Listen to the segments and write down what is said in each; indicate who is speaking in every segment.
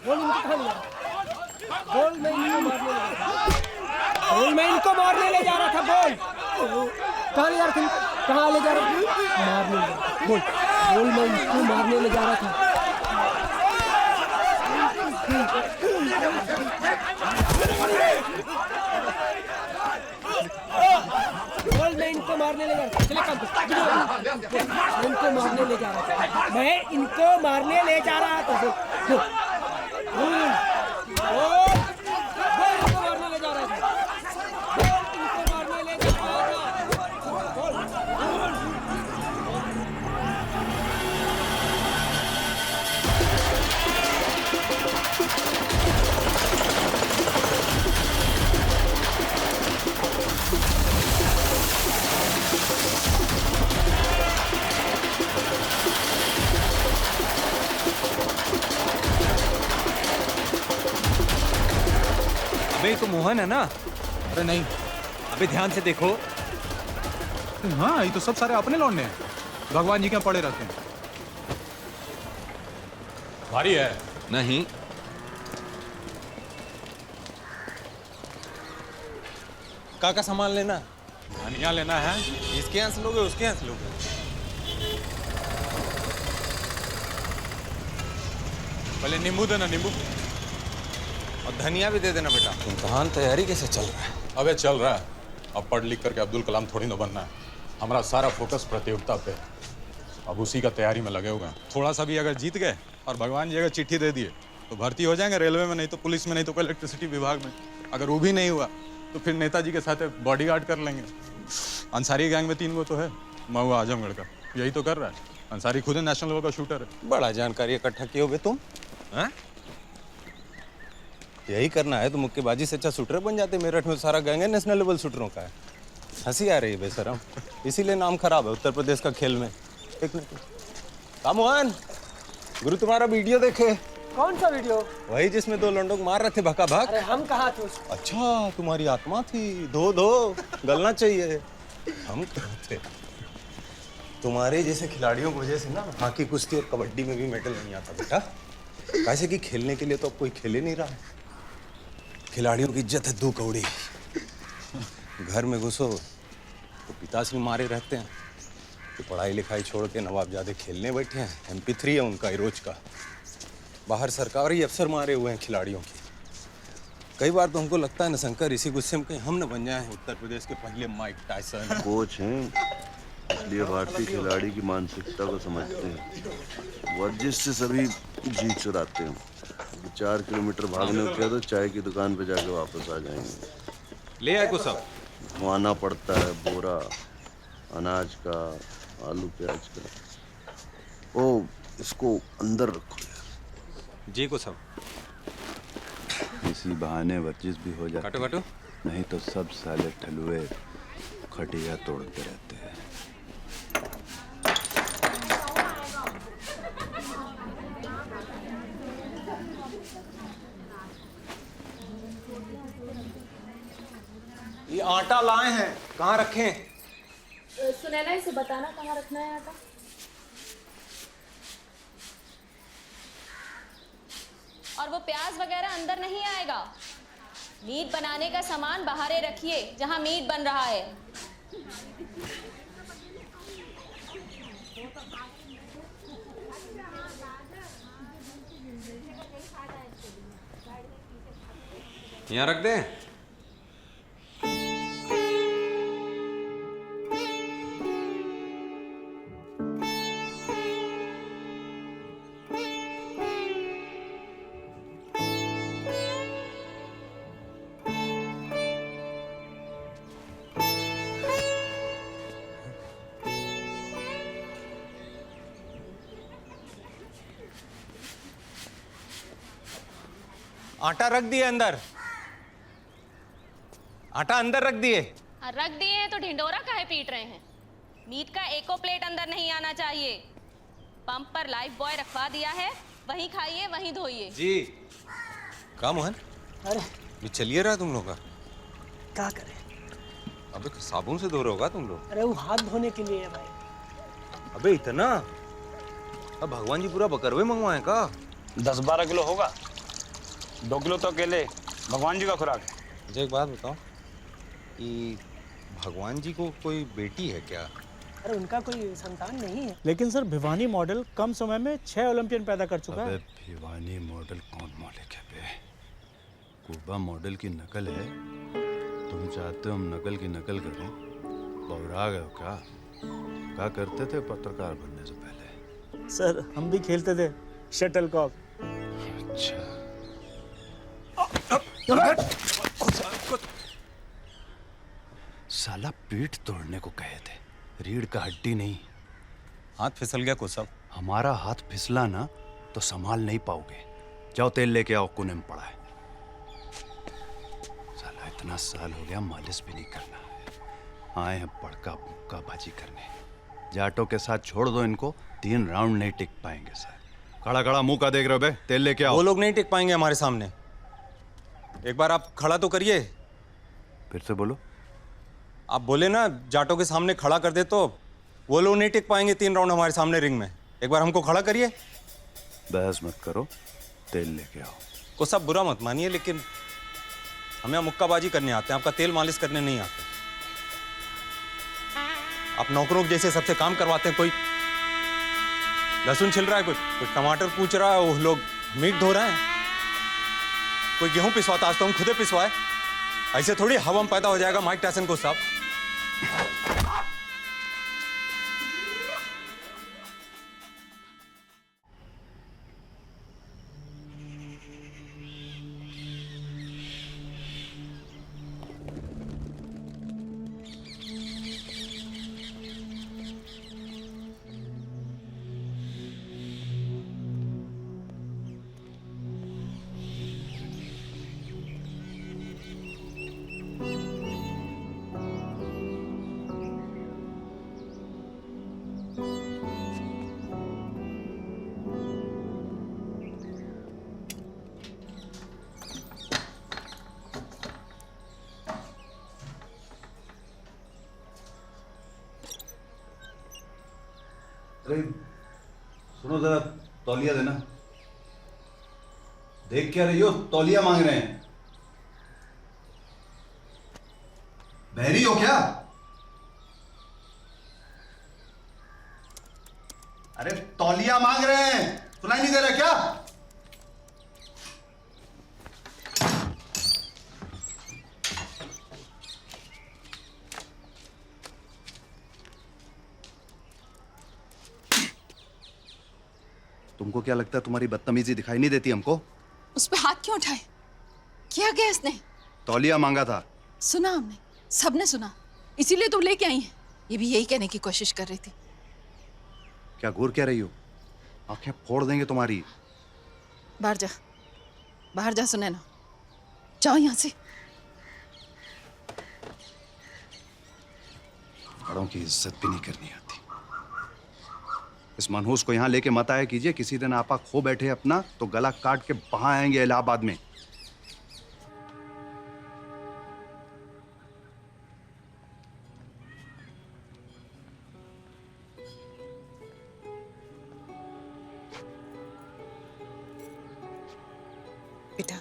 Speaker 1: बोल इनको कहाँ ले जा रहा? बोल मैं इनको मारने ले जा रहा था। बोल मैं इनको मारने ले जा रहा था। बोल कहाँ ले जा रहा था? कहाँ ले जा रहा था? मारने ले जा रहा था। बोल बोल मैं इनको मारने ले जा रहा था। बोल मैं इनको मारने ले जा रहा था। चले काम कर। इनको मारने ले जा रहा था। मैं इनको मारने ले जा रहा था। बोल बोल बोल इनको मारने ले जा रहा था। बोल इनको मारने ले जा रहा था। बोल
Speaker 2: अबे तो मोहन है ना?
Speaker 3: अरे नहीं।
Speaker 2: अबे ध्यान से देखो।
Speaker 3: हाँ, ये तो सब सारे अपने लौंडे हैं। भगवान जी के पड़े रहते हैं।
Speaker 4: भारी है।
Speaker 2: नहीं,
Speaker 4: का सामान लेना? धनिया लेना है। इसके यहाँ से लोगे, उसके यहाँ से लोगे? पहले नींबू देना, नींबू। और धनिया भी दे देना बेटा।
Speaker 5: इम्तिहान तैयारी कैसे चल रहा है?
Speaker 4: अबे चल रहा है। अब पढ़ लिख करके अब्दुल कलाम थोड़ी ना बनना है। हमारा सारा फोकस प्रतियोगिता पे। अब उसी का तैयारी में लगे हुए हैं। थोड़ा सा भी अगर जीत गए और भगवान जी अगर चिट्ठी दे दिए तो भर्ती हो जाएंगे रेलवे में, नहीं तो पुलिस में, नहीं तो इलेक्ट्रिसिटी विभाग में। अगर वो भी नहीं हुआ तो फिर नेताजी के साथ बॉडीगार्ड कर लेंगे। अंसारी गैंग में 3 गो तो है। महुआ आजमगढ़ का यही तो कर रहा है। अंसारी खुद नेशनल लेवल का शूटर है।
Speaker 5: बड़ा जानकारी इकट्ठा किए होगे तुम।
Speaker 4: हैं?
Speaker 5: यही करना है तो मुक्केबाजी से अच्छा शूटर बन जाते। मेरठ में सारा गैंग है नेशनल लेवल शूटरों का है। हंसी आ रही है बेशरम, इसीलिए नाम खराब है उत्तर प्रदेश का खेल में। एक मिनट, मोहन, गुरु तुम्हारा वीडियो देखे।
Speaker 1: कौन सा वीडियो?
Speaker 5: वही जिसमें 2 लौंडों को मार रहे थे भका भक।
Speaker 1: अरे हम कहाँ थे उसको?
Speaker 5: अच्छा, तुम्हारी आत्मा थी। धो धो, गलना चाहिए। हम कहाँ थे? तुम्हारे जैसे खिलाड़ियों की वजह से ना हॉकी, कुश्ती और कबड्डी में भी मेडल नहीं आता बेटा। कैसे कि खेलने के लिए तो अब कोई खेल ही नहीं रहा है। खिलाड़ियों की इज्जत है 2 कौड़ी। घर में घुसो तो पिताश्री मारे रहते हैं। तो पढ़ाई लिखाई छोड़ के नवाबजादे खेलने बैठे हैं। MP3 है उनका रोज का। बाहर सरकारी अफसर मारे हुए हैं खिलाड़ियों की। कई बार तो हमको लगता है ना शंकर, इसी गुस्से में कहीं हम न बन जाए उत्तर प्रदेश के पहले माइक टायसन।
Speaker 6: कोच हैं, इसलिए भारतीय खिलाड़ी की मानसिकता को समझते हैं। वर्जिश से सभी जी चुराते हैं। 4 किलोमीटर भागने को किया तो चाय की दुकान पे जाके वापस आ जाएंगे।
Speaker 2: ले आए को सब।
Speaker 6: धोना पड़ता है बोरा अनाज का, आलू प्याज का। ओ, इसको अंदर रखो यार।
Speaker 2: जी को सब।
Speaker 6: इसी बहाने वर्जिश भी हो जाती है।
Speaker 2: काटो काटो।
Speaker 6: नहीं तो सब साले ठलुए खटिया तोड़ते रहते हैं।
Speaker 5: ये आटा लाए हैं, कहाँ रखें?
Speaker 7: सुनैना, इसे बताना कहाँ रखना है आटा। और वो प्याज वगैरह अंदर नहीं आएगा। मीट बनाने का सामान बाहर रखिए जहाँ मीट बन रहा है।
Speaker 2: यहाँ रख दें।
Speaker 5: आटा रख दिए अंदर। आटा अंदर रख दिए।
Speaker 7: रख दिए हैं तो ढिंडोरा काहे पीट रहे हैं? मीट का एको प्लेट अंदर नहीं आना चाहिए। पंप पर लाइफ बॉय रखवा दिया है, वहीं खाइए वहीं धोइए।
Speaker 5: जी। कहाँ मोहन?
Speaker 1: अरे
Speaker 5: ये चलिए रहा तुम लोग का।
Speaker 1: क्या करें?
Speaker 5: अबे साबुन से धो रहे होगा तुम लोग।
Speaker 1: अरे वो हाथ धोने के लिए है भाई।
Speaker 5: अबे इतना? अब भगवान जी पूरा बकरवे मंगवाए का?
Speaker 8: 10-12 किलो होगा। 2 किलो तो केले भगवान जी का खुराक है।
Speaker 4: मुझे एक बात बताओ कि भगवान जी को कोई बेटी है क्या?
Speaker 1: अरे उनका कोई संतान नहीं है।
Speaker 9: लेकिन सर भिवानी मॉडल कम समय में 6 ओलंपियन पैदा कर चुका है।
Speaker 3: भिवानी मॉडल कौन मालिक है बे? कुबा मॉडल की नकल है। तुम चाहते हो हम नकल की नकल करें? बौरा गए हो क्या करते थे पत्रकार बनने से पहले?
Speaker 9: सर हम भी खेलते थे शटल कॉक।
Speaker 3: अच्छा। साला पीठ तोड़ने को कहे थे, रीढ़ का हड्डी नहीं।
Speaker 4: हाथ फिसल गया कुछ सब।
Speaker 3: हमारा हाथ फिसला ना तो संभाल नहीं पाओगे। जाओ तेल लेके आओ, कोने में पड़ा है। साला इतना साल हो गया मालिश भी नहीं करना है। आए हैं बड़का बुक्का बाजी करने। जाटों के साथ छोड़ दो इनको, 3 राउंड नहीं टिक पाएंगे सर। खड़ा खड़ा मुंह का देख रहे हो बे? तेल लेके आओ।
Speaker 4: वो लोग नहीं टिक पाएंगे हमारे सामने। एक बार आप खड़ा तो करिए।
Speaker 3: फिर से बोलो।
Speaker 4: आप बोले ना जाटों के सामने खड़ा कर दे तो वो लोग नहीं टिक पाएंगे 3 राउंड हमारे सामने रिंग में। एक बार हमको खड़ा करिए।
Speaker 3: बहस मत करो, तेल लेके आओ।
Speaker 4: को सब बुरा मत मानिए, लेकिन हमें मुक्काबाजी करने आते हैं, आपका तेल मालिश करने नहीं आते। आप नौकरों जैसे सबसे काम करवाते हैं। कोई लहसुन छिल रहा है, कोई टमाटर पूछ रहा है, वो लोग मीट धो रहे हैं, कोई गेहूं पिसवाता, आज तो हम खुदे पिसवाए। ऐसे थोड़ी हवा में पैदा हो जाएगा माइक टायसन को साहब।
Speaker 3: अरे सुनो जरा, तौलिया देना। देख क्या रही हो? तौलिया मांग रहे हैं। बहरी हो क्या? अरे तौलिया मांग रहे हैं, सुनाई नहीं दे रहा क्या? तुमको क्या लगता है तुम्हारी बदतमीजी दिखाई नहीं देती हमको?
Speaker 10: उस पे हाथ क्यों उठाए? क्या किया इसने?
Speaker 3: तौलिया मांगा था।
Speaker 10: सुना हमने, सबने सुना, इसीलिए तुम लेके आई हैं। ये भी यही कहने की कोशिश कर रही थी।
Speaker 3: क्या घूर क्या रही हो? आंखें फोड़ देंगे तुम्हारी।
Speaker 10: बाहर जा, बाहर जा, सुने ना, जाओ यहाँ से।
Speaker 3: बड़ों की इज्जत भी नहीं करनी आती। इस मनहूस को यहाँ लेके मत आया कीजिए। किसी दिन आपा खो बैठे अपना तो गला काट के वहां आएंगे इलाहाबाद में।
Speaker 10: बेटा,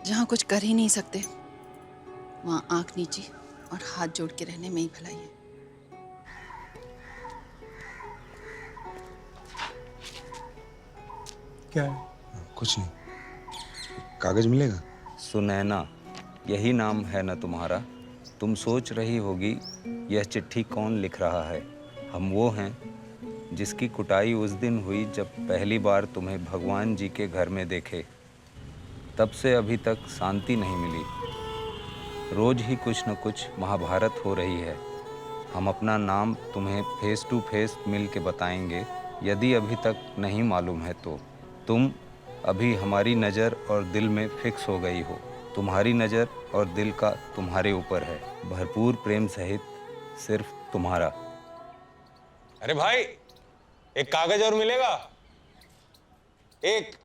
Speaker 10: जहाँ कुछ कर ही नहीं सकते वहाँ आंख नीची और हाथ जोड़ के रहने में ही भलाई है।
Speaker 9: क्या है?
Speaker 4: कुछ नहीं। कागज मिलेगा?
Speaker 11: सुनैना, यही नाम है ना तुम्हारा? तुम सोच रही होगी यह चिट्ठी कौन लिख रहा है। हम वो हैं जिसकी कुटाई उस दिन हुई जब पहली बार तुम्हें भगवान जी के घर में देखे। तब से अभी तक शांति नहीं मिली। रोज ही कुछ न कुछ महाभारत हो रही है। हम अपना नाम तुम्हें फेस टू फेस मिल के बताएंगे, यदि अभी तक नहीं मालूम है तो। तुम अभी हमारी नज़र और दिल में फिक्स हो गई हो। तुम्हारी नज़र और दिल का तुम्हारे ऊपर है, भरपूर प्रेम सहित सिर्फ तुम्हारा।
Speaker 4: अरे भाई, एक कागज और मिलेगा? एक